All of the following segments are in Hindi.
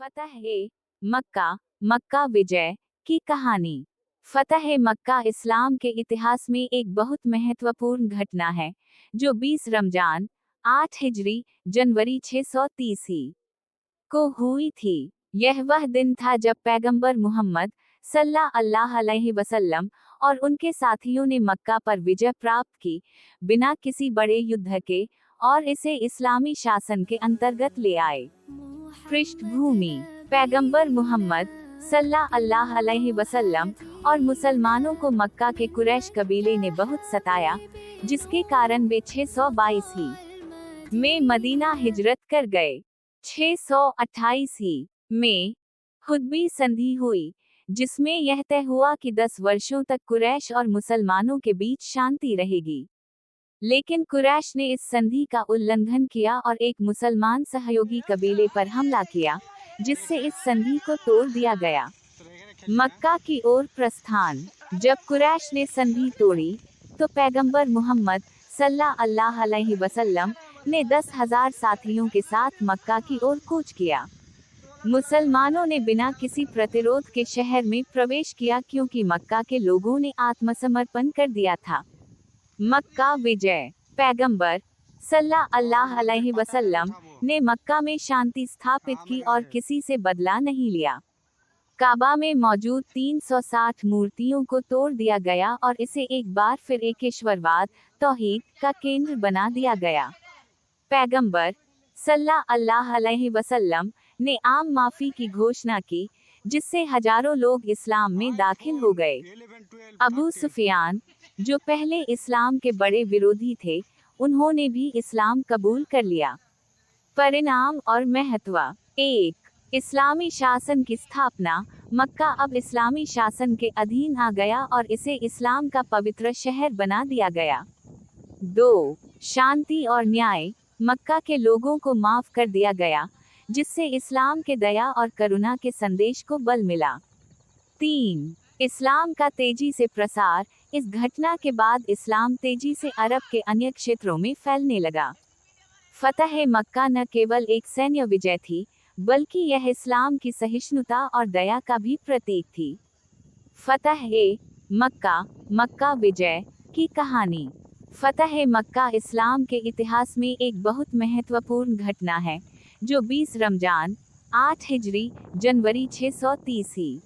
फतह-ए-मक्का, मक्का विजय की कहानी। फतह-ए-मक्का इस्लाम के इतिहास में एक बहुत महत्वपूर्ण घटना है, जो 20 रमजान 8 हिजरी जनवरी 630 को हुई थी। यह वह दिन था जब पैगंबर मुहम्मद सल्लल्लाहु अलैहि वसल्लम और उनके साथियों ने मक्का पर विजय प्राप्त की, बिना किसी बड़े युद्ध के, और इसे इस्लामी शासन के अंतर्गत ले आए। पृष्ठभूमि: पैगंबर मुहम्मद सल्लल्लाहु अलैहि वसल्लम और मुसलमानों को मक्का के कुरैश कबीले ने बहुत सताया, जिसके कारण वे 622 ही में मदीना हिजरत कर गए। 628 ही में हुदैबिया संधि हुई, जिसमें यह तय हुआ कि 10 वर्षों तक कुरैश और मुसलमानों के बीच शांति रहेगी। लेकिन कुरैश ने इस संधि का उल्लंघन किया और एक मुसलमान सहयोगी कबीले पर हमला किया, जिससे इस संधि को तोड़ दिया गया। मक्का की ओर प्रस्थान: जब कुरैश ने संधि तोड़ी, तो पैगंबर मुहम्मद सल्लल्लाहु अलैहि वसल्लम ने 10,000 साथियों के साथ मक्का की ओर कूच किया। मुसलमानों ने बिना किसी प्रतिरोध के शहर में प्रवेश किया, क्योंकि मक्का के लोगों ने आत्मसमर्पण कर दिया था। मक्का विजय: पैगंबर सल्लल्लाहु अलैहि वसल्लम ने मक्का में शांति स्थापित की और किसी से बदला नहीं लिया। काबा में मौजूद 360 मूर्तियों को तोड़ दिया गया और इसे एक बार फिर एकेश्वरवाद, तौहीद का केंद्र बना दिया गया। पैगंबर सल्लल्लाहु अलैहि वसल्लम ने आम माफी की घोषणा की, जिससे हजारों लोग इस्लाम में दाखिल हो गए। अबू सुफियान, जो पहले इस्लाम के बड़े विरोधी थे, उन्होंने भी इस्लाम कबूल कर लिया। परिणाम और महत्व: 1. इस्लामी शासन की स्थापना: मक्का अब इस्लामी शासन के अधीन आ गया और इसे इस्लाम का पवित्र शहर बना दिया गया। 2. शांति और न्याय: मक्का के लोगों को माफ कर दिया गया, जिससे इस्लाम के दया और करुणा के संदेश को बल मिला। 3. इस्लाम का तेजी से प्रसार: इस घटना के बाद इस्लाम तेजी से अरब के अन्य क्षेत्रों में फैलने लगा। फतह-ए-मक्का न केवल एक सैन्य विजय थी, बल्कि यह इस्लाम की सहिष्णुता और दया का भी प्रतीक थी। फतह-ए-मक्का, मक्का विजय की कहानी। फतह-ए-मक्का इस्लाम के इतिहास में एक बहुत महत्वपूर्ण घटना है, जो 20 रमजान 8 हिजरी जनवरी 630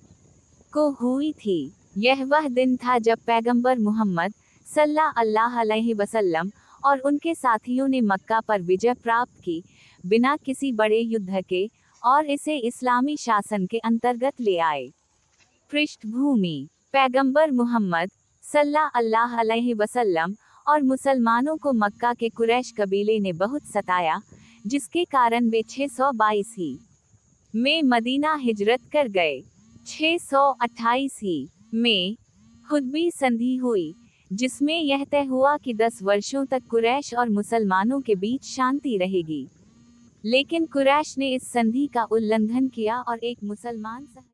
को हुई थी। यह वह दिन था जब पैगंबर मुहम्मद सल्लल्लाहु अलैहि वसल्लम और उनके साथियों ने मक्का पर विजय प्राप्त की, बिना किसी बड़े युद्ध के, और इसे इस्लामी शासन के अंतर्गत ले आए। पृष्ठभूमि: पैगंबर मुहम्मद सल्लल्लाहु अलैहि वसल्लम और मुसलमानों को मक्का के कुरैश कबीले ने बहुत सताया, जिसके कारण वे 622 ही में मदीना हिजरत कर गए। 628 ही में हुदैबिया संधि हुई, जिसमें यह तय हुआ कि 10 वर्षों तक कुरैश और मुसलमानों के बीच शांति रहेगी। लेकिन कुरैश ने इस संधि का उल्लंघन किया और एक मुसलमान